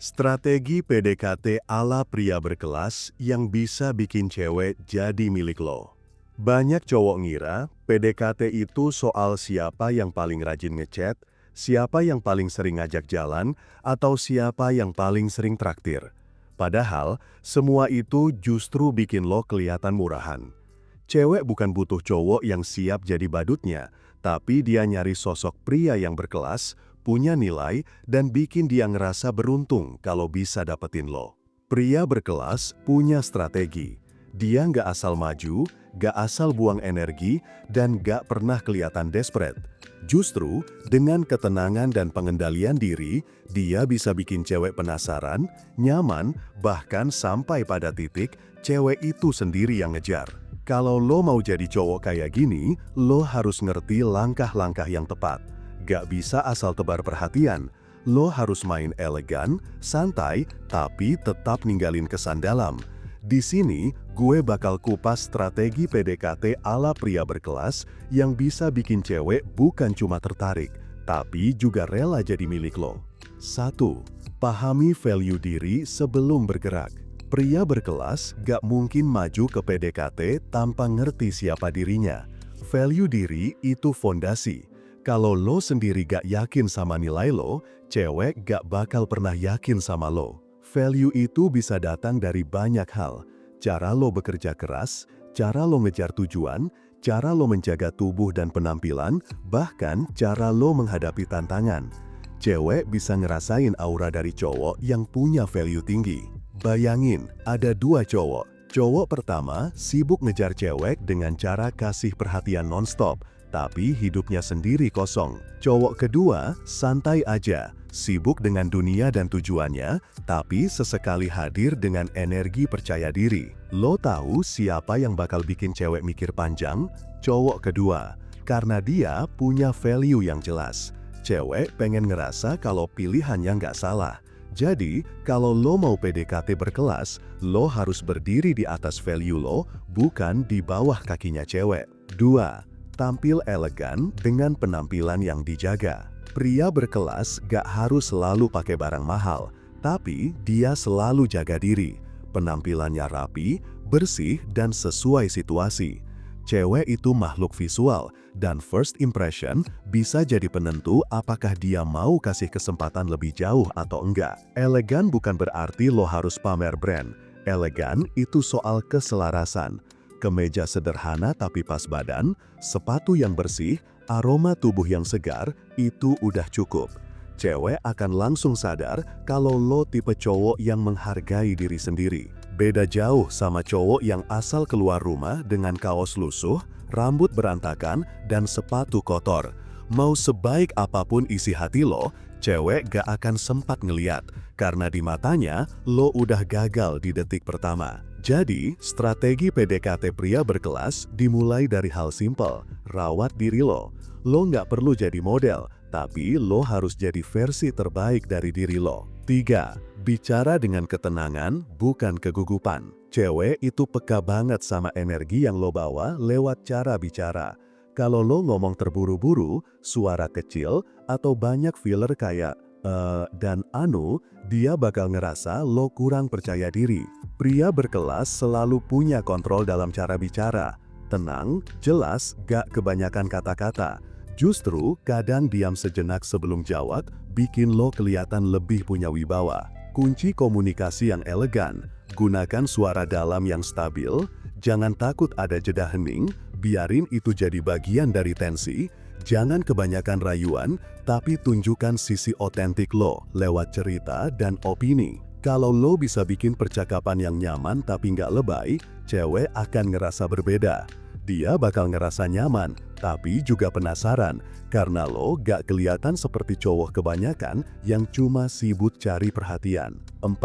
Strategi PDKT ala pria berkelas yang bisa bikin cewek jadi milik lo. Banyak cowok ngira PDKT itu soal siapa yang paling rajin ngechat, siapa yang paling sering ngajak jalan, atau siapa yang paling sering traktir. Padahal, semua itu justru bikin lo kelihatan murahan. Cewek bukan butuh cowok yang siap jadi badutnya, tapi dia nyari sosok pria yang berkelas, punya nilai, dan bikin dia ngerasa beruntung kalau bisa dapetin lo. Pria berkelas punya strategi. Dia nggak asal maju, nggak asal buang energi, dan nggak pernah kelihatan desperate. Justru, dengan ketenangan dan pengendalian diri, dia bisa bikin cewek penasaran, nyaman, bahkan sampai pada titik cewek itu sendiri yang ngejar. Kalau lo mau jadi cowok kayak gini, lo harus ngerti langkah-langkah yang tepat. Gak bisa asal tebar perhatian. Lo harus main elegan, santai, tapi tetap ninggalin kesan dalam. Di sini, gue bakal kupas strategi PDKT ala pria berkelas yang bisa bikin cewek bukan cuma tertarik, tapi juga rela jadi milik lo. 1. Pahami value diri sebelum bergerak. Pria berkelas gak mungkin maju ke PDKT tanpa ngerti siapa dirinya. Value diri itu fondasi. Kalau lo sendiri gak yakin sama nilai lo, cewek gak bakal pernah yakin sama lo. Value itu bisa datang dari banyak hal. Cara lo bekerja keras, cara lo ngejar tujuan, cara lo menjaga tubuh dan penampilan, bahkan cara lo menghadapi tantangan. Cewek bisa ngerasain aura dari cowok yang punya value tinggi. Bayangin, ada dua cowok. Cowok pertama sibuk ngejar cewek dengan cara kasih perhatian nonstop, tapi hidupnya sendiri kosong. Cowok kedua santai aja, sibuk dengan dunia dan tujuannya, tapi sesekali hadir dengan energi percaya diri. Lo tahu siapa yang bakal bikin cewek mikir panjang? Cowok kedua, karena dia punya value yang jelas. Cewek pengen ngerasa kalau pilihannya nggak salah. Jadi, kalau lo mau PDKT berkelas, lo harus berdiri di atas value lo, bukan di bawah kakinya cewek. 2. Tampil elegan dengan penampilan yang dijaga. Pria berkelas gak harus selalu pakai barang mahal, tapi dia selalu jaga diri. Penampilannya rapi, bersih, dan sesuai situasi. Cewek itu makhluk visual, dan first impression bisa jadi penentu apakah dia mau kasih kesempatan lebih jauh atau enggak. Elegan bukan berarti lo harus pamer brand. Elegan itu soal keselarasan. Kemeja sederhana tapi pas badan, sepatu yang bersih, aroma tubuh yang segar, itu udah cukup. Cewek akan langsung sadar kalau lo tipe cowok yang menghargai diri sendiri. Beda jauh sama cowok yang asal keluar rumah dengan kaos lusuh, rambut berantakan, dan sepatu kotor. Mau sebaik apapun isi hati lo, cewek gak akan sempat ngeliat, karena di matanya lo udah gagal di detik pertama. Jadi, strategi PDKT pria berkelas dimulai dari hal simpel, rawat diri lo. Lo nggak perlu jadi model, tapi lo harus jadi versi terbaik dari diri lo. 3. Bicara dengan ketenangan, bukan kegugupan. Cewek itu peka banget sama energi yang lo bawa lewat cara bicara. Kalau lo ngomong terburu-buru, suara kecil, atau banyak filler kayak dan anu, dia bakal ngerasa lo kurang percaya diri. Pria berkelas selalu punya kontrol dalam cara bicara. Tenang, jelas, gak kebanyakan kata-kata. Justru, kadang diam sejenak sebelum jawab, bikin lo kelihatan lebih punya wibawa. Kunci komunikasi yang elegan, gunakan suara dalam yang stabil, jangan takut ada jeda hening, biarin itu jadi bagian dari tensi, jangan kebanyakan rayuan, tapi tunjukkan sisi otentik lo lewat cerita dan opini. Kalau lo bisa bikin percakapan yang nyaman tapi nggak lebay, cewek akan ngerasa berbeda. Dia bakal ngerasa nyaman, tapi juga penasaran, karena lo gak kelihatan seperti cowok kebanyakan yang cuma sibuk cari perhatian. 4.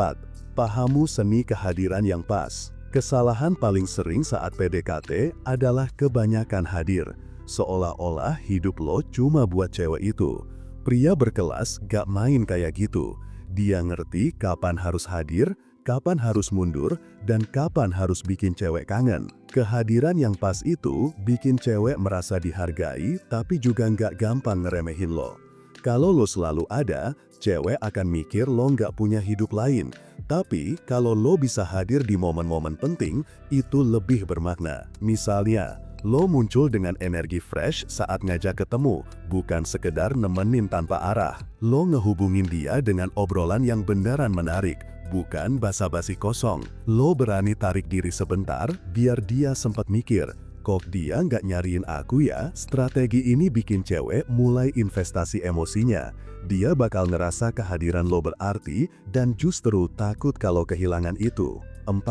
Pahamu seni kehadiran yang pas. Kesalahan paling sering saat PDKT adalah kebanyakan hadir. Seolah-olah hidup lo cuma buat cewek itu. Pria berkelas gak main kayak gitu. Dia ngerti kapan harus hadir, kapan harus mundur, dan kapan harus bikin cewek kangen. Kehadiran yang pas itu bikin cewek merasa dihargai, tapi juga nggak gampang ngeremehin lo. Kalau lo selalu ada, cewek akan mikir lo nggak punya hidup lain. Tapi, kalau lo bisa hadir di momen-momen penting, itu lebih bermakna. Misalnya, lo muncul dengan energi fresh saat ngajak ketemu, bukan sekedar nemenin tanpa arah. Lo ngehubungin dia dengan obrolan yang beneran menarik, bukan basa-basi kosong. Lo berani tarik diri sebentar, biar dia sempat mikir, kok dia nggak nyariin aku ya? Strategi ini bikin cewek mulai investasi emosinya. Dia bakal ngerasa kehadiran lo berarti dan justru takut kalau kehilangan itu. 4.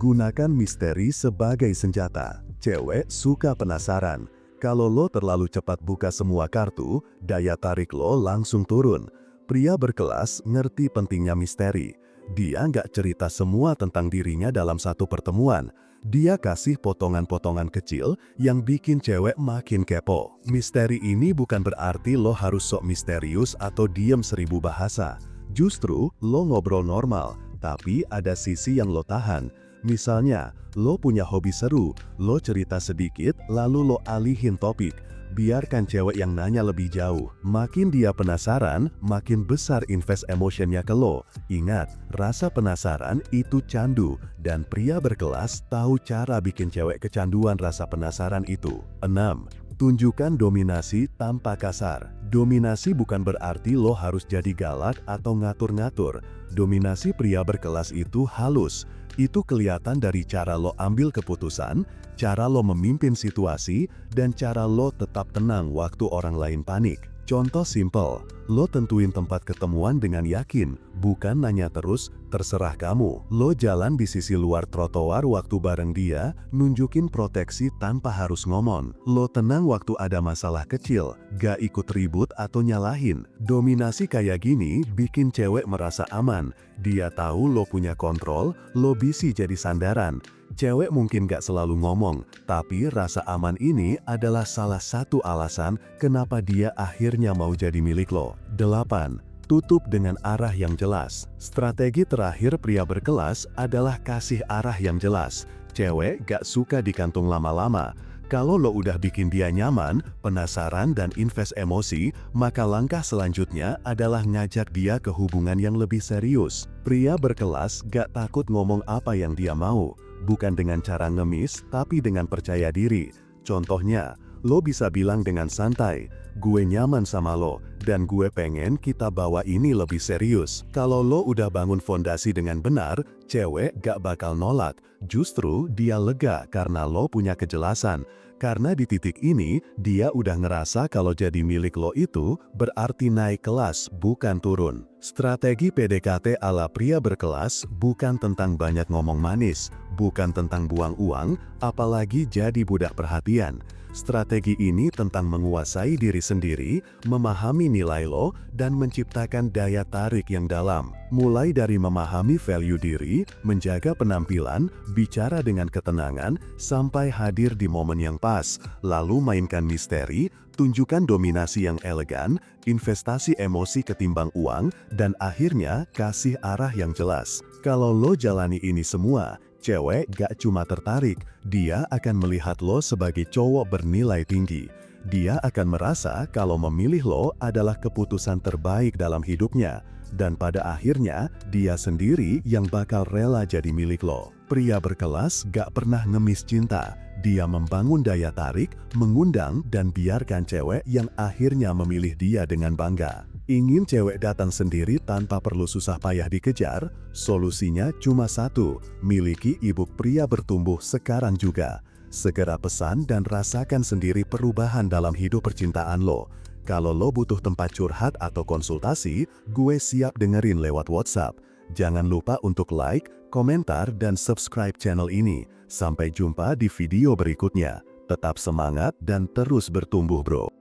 Gunakan misteri sebagai senjata. Cewek suka penasaran. Kalau lo terlalu cepat buka semua kartu, daya tarik lo langsung turun. Pria berkelas ngerti pentingnya misteri. Dia nggak cerita semua tentang dirinya dalam satu pertemuan. Dia kasih potongan-potongan kecil yang bikin cewek makin kepo. Misteri ini bukan berarti lo harus sok misterius atau diem 1000 bahasa. Justru, lo ngobrol normal, tapi ada sisi yang lo tahan. Misalnya, lo punya hobi seru, lo cerita sedikit, lalu lo alihin topik. Biarkan cewek yang nanya lebih jauh. Makin dia penasaran, makin besar invest emotionnya ke lo. Ingat, rasa penasaran itu candu, dan pria berkelas tahu cara bikin cewek kecanduan rasa penasaran itu. 6. Tunjukkan dominasi tanpa kasar. Dominasi bukan berarti lo harus jadi galak atau ngatur-ngatur. Dominasi pria berkelas itu halus. Itu kelihatan dari cara lo ambil keputusan, cara lo memimpin situasi, dan cara lo tetap tenang waktu orang lain panik. Contoh simple, lo tentuin tempat ketemuan dengan yakin, bukan nanya terus, terserah kamu. Lo jalan di sisi luar trotoar waktu bareng dia, nunjukin proteksi tanpa harus ngomong. Lo tenang waktu ada masalah kecil, gak ikut ribut atau nyalahin. Dominasi kayak gini bikin cewek merasa aman. Dia tahu lo punya kontrol, lo bisa jadi sandaran. Cewek mungkin gak selalu ngomong, tapi rasa aman ini adalah salah satu alasan kenapa dia akhirnya mau jadi milik lo. 8. Tutup dengan arah yang jelas. Strategi terakhir pria berkelas adalah kasih arah yang jelas. Cewek gak suka dikantung lama-lama. Kalau lo udah bikin dia nyaman, penasaran, dan invest emosi, maka langkah selanjutnya adalah ngajak dia ke hubungan yang lebih serius. Pria berkelas gak takut ngomong apa yang dia mau, bukan dengan cara ngemis, tapi dengan percaya diri. Contohnya, lo bisa bilang dengan santai, gue nyaman sama lo, dan gue pengen kita bawa ini lebih serius. Kalau lo udah bangun fondasi dengan benar, cewek gak bakal nolak. Justru dia lega karena lo punya kejelasan. Karena di titik ini, dia udah ngerasa kalau jadi milik lo itu berarti naik kelas, bukan turun. Strategi PDKT ala pria berkelas bukan tentang banyak ngomong manis, bukan tentang buang uang, apalagi jadi budak perhatian. Strategi ini tentang menguasai diri sendiri, memahami nilai lo, dan menciptakan daya tarik yang dalam. Mulai dari memahami value diri, menjaga penampilan, bicara dengan ketenangan, sampai hadir di momen yang pas, lalu mainkan misteri, tunjukkan dominasi yang elegan, investasi emosi ketimbang uang, dan akhirnya kasih arah yang jelas. Kalau lo jalani ini semua, cewek gak cuma tertarik, dia akan melihat lo sebagai cowok bernilai tinggi. Dia akan merasa kalau memilih lo adalah keputusan terbaik dalam hidupnya. Dan pada akhirnya, dia sendiri yang bakal rela jadi milik lo. Pria berkelas gak pernah ngemis cinta. Dia membangun daya tarik, mengundang, dan biarkan cewek yang akhirnya memilih dia dengan bangga. Ingin cewek datang sendiri tanpa perlu susah payah dikejar? Solusinya cuma satu, miliki e-book Pria Bertumbuh sekarang juga. Segera pesan dan rasakan sendiri perubahan dalam hidup percintaan lo. Kalau lo butuh tempat curhat atau konsultasi, gue siap dengerin lewat WhatsApp. Jangan lupa untuk like, komentar, dan subscribe channel ini. Sampai jumpa di video berikutnya. Tetap semangat dan terus bertumbuh bro.